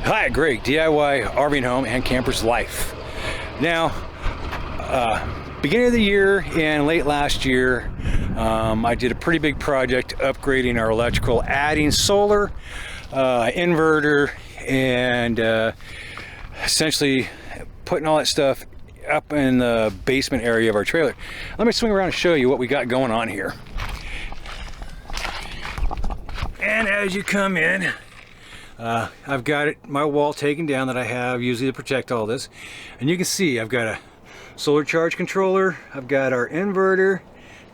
Hi, Greg, DIY RV and Home and Camper's Life. Now, beginning of the year and late last year, I did a pretty big project upgrading our electrical, adding solar, inverter, and essentially putting all that stuff up in the basement area of our trailer. Let me swing around and show you what we got going on here. And as you come in, I've got my wall taken down that I have usually to protect all this, and you can see I've got a solar charge controller, I've got our inverter.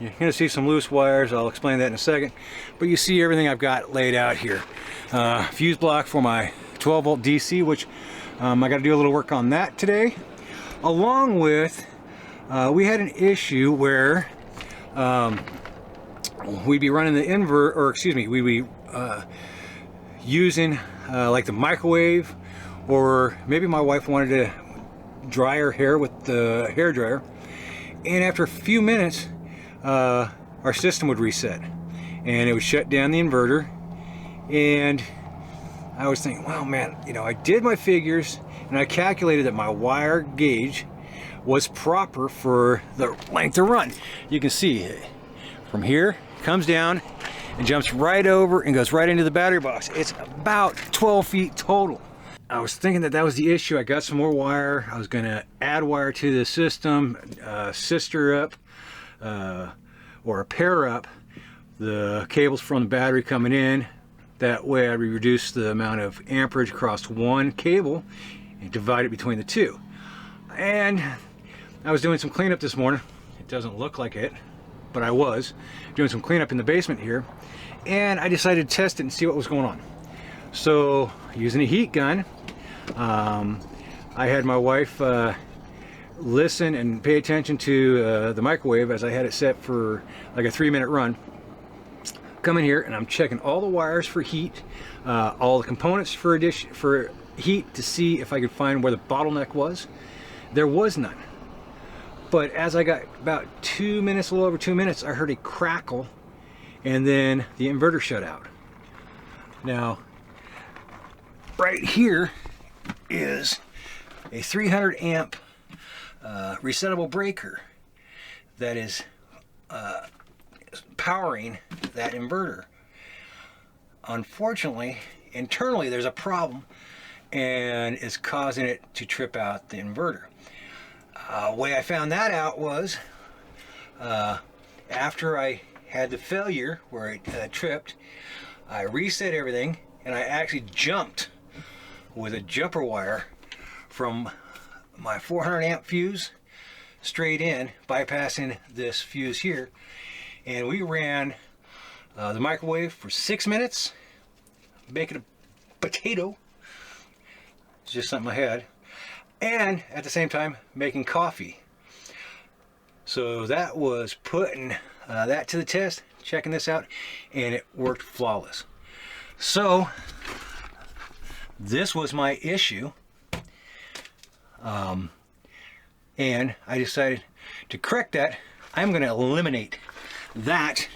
You're going to see some loose wires, I'll explain that in a second, but you see everything I've got laid out here. Fuse block for my 12 volt DC, which I got to do a little work on that today, along with we had an issue where we'd be running the inverter, or excuse me, we'd be using like the microwave, or maybe my wife wanted to dry her hair with the hair dryer, and after a few minutes our system would reset and it would shut down the inverter. And I was thinking, well, man, you know, I did my figures and I calculated that my wire gauge was proper for the length of run. You can see from here, comes down and jumps right over and goes right into the battery box. It's about 12 feet total. I was thinking that that was the issue. I got some more wire. I was going to add wire to the system, sister up, or pair up the cables from the battery coming in. That way I'd reduce the amount of amperage across one cable and divide it between the two. And I was doing some cleanup this morning. It doesn't look like it, but I was doing some cleanup in the basement here, and I decided to test it and see what was going on. So using a heat gun, I had my wife listen and pay attention to the microwave as I had it set for like a 3-minute run. Come in here and I'm checking all the wires for heat, all the components for heat, to see if I could find where the bottleneck was. There was none. But as I got about 2 minutes, a little over 2 minutes, I heard a crackle, and then the inverter shut out. Now, right here is a 300 amp resettable breaker that is powering that inverter. Unfortunately, internally there's a problem and it's causing it to trip out the inverter. Way I found that out was after I had the failure where it tripped, I reset everything and I actually jumped with a jumper wire from my 400 amp fuse straight in, bypassing this fuse here, and we ran the microwave for 6 minutes, making a potato. It's just something I had, and at the same time making coffee. So that was putting that to the test, checking this out, and it worked flawless. So this was my issue, and I decided to correct that. I'm going to eliminate that,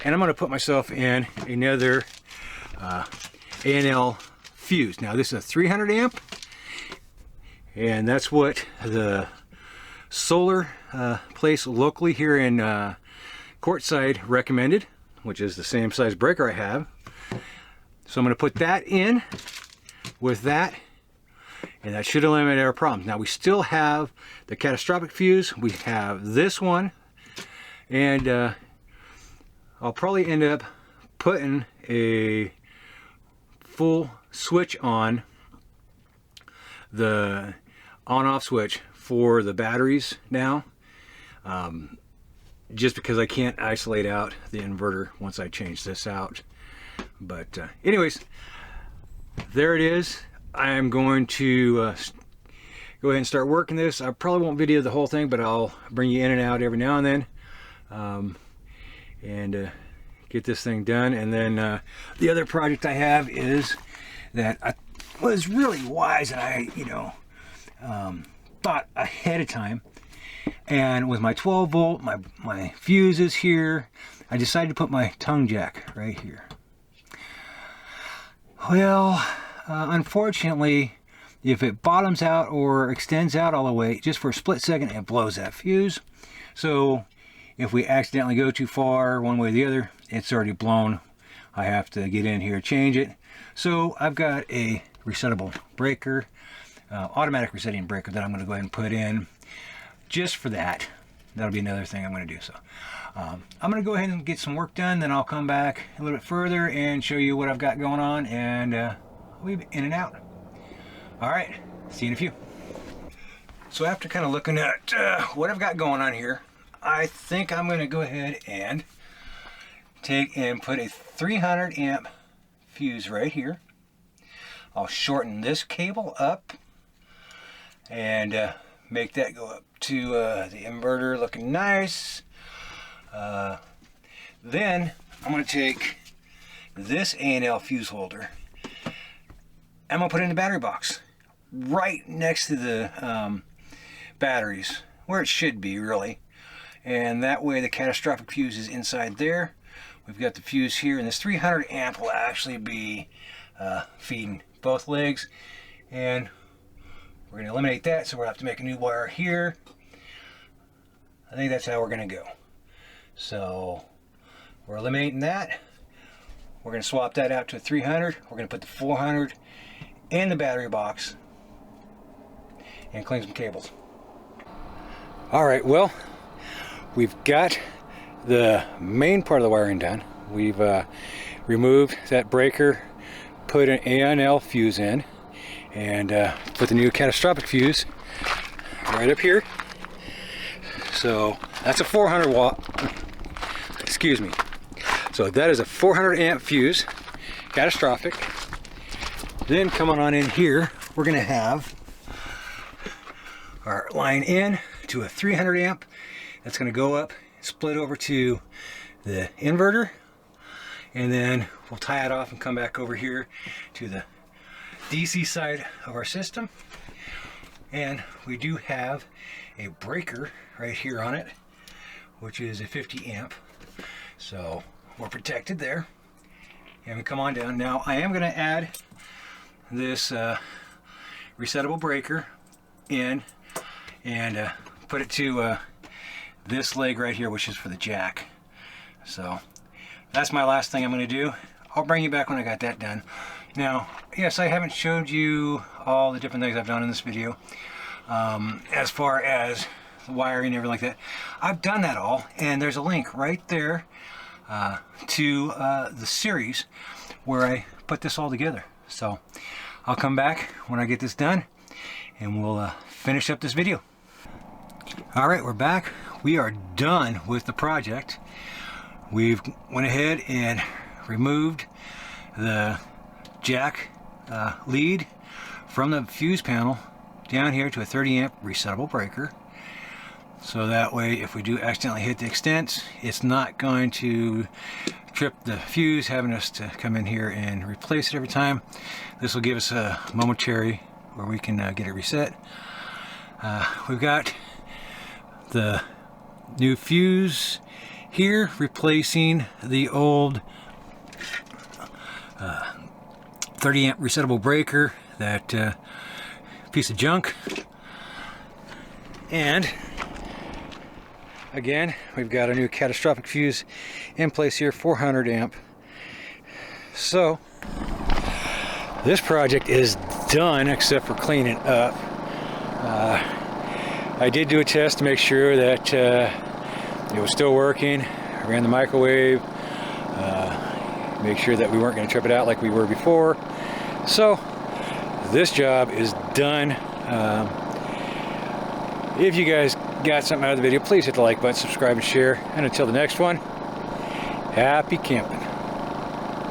and I'm going to put myself in another ANL Fuse. Now this is a 300 amp, and that's what the solar place locally here in Quartzside recommended, which is the same size breaker I have. So I'm going to put that in with that, and that should eliminate our problem. Now we still have the catastrophic fuse, we have this one, and I'll probably end up putting a full switch on, the on-off switch for the batteries now, just because I can't isolate out the inverter once I change this out. But anyways, there it is. I'm going to go ahead and start working this. I probably won't video the whole thing, but I'll bring you in and out every now and then, and get this thing done. And then the other project I have is that I was really wise, and I, you know, thought ahead of time. And with my 12 volt, my fuses here, I decided to put my tongue jack right here. Well, unfortunately, if it bottoms out or extends out all the way, just for a split second, it blows that fuse. So if we accidentally go too far one way or the other, it's already blown. I have to get in here, change it. So I've got a resettable breaker, automatic resetting breaker that I'm going to go ahead and put in just for that. That'll be another thing I'm going to do. So I'm going to go ahead and get some work done, then I'll come back a little bit further and show you what I've got going on, and we'll be in and out. All right, see you in a few. So after kind of looking at what I've got going on here, I think I'm going to go ahead and take and put a 300 amp fuse right here. I'll shorten this cable up and make that go up to the inverter looking nice. Then I'm going to take this ANL fuse holder. I'm going to put it in the battery box right next to the batteries, where it should be really. And that way the catastrophic fuse is inside there. We've got the fuse here, and this 300 amp will actually be feeding both legs. And we're going to eliminate that, so we'll have to make a new wire here. I think that's how we're going to go. So we're eliminating that. We're going to swap that out to a 300. We're going to put the 400 in the battery box and clean some cables. All right, well, we've got the main part of the wiring done. We've removed that breaker, put an ANL fuse in, and put the new catastrophic fuse right up here. So that's a 400 watt, excuse me. So that is a 400 amp fuse, catastrophic. Then coming on in here, we're gonna have our line in to a 300 amp. That's gonna go up, split over to the inverter, and then we'll tie it off and come back over here to the DC side of our system. And we do have a breaker right here on it, which is a 50 amp. So we're protected there. And we come on down. Now I am going to add this resettable breaker in and put it to this leg right here, which is for the jack. So that's my last thing I'm going to do. I'll bring you back when I got that done. Now, yes, I haven't showed you all the different things I've done in this video. As far as the wiring and everything like that, I've done that all, and there's a link right there to the series where I put this all together. So I'll come back when I get this done and we'll finish up this video. All right, we're back. We are done with the project. We've went ahead and removed the jack lead from the fuse panel down here to a 30 amp resettable breaker. So that way, if we do accidentally hit the extents, it's not going to trip the fuse, having us to come in here and replace it every time. This will give us a momentary where we can get it reset. We've got the new fuse here replacing the old 30 amp resettable breaker, that piece of junk. And again, we've got a new catastrophic fuse in place here, 400 amp. So this project is done except for cleaning up. I did do a test to make sure that it was still working. I ran the microwave, make sure that we weren't going to trip it out like we were before. So this job is done. If you guys got something out of the video, please hit the like button, subscribe, and share. And until the next one, happy camping.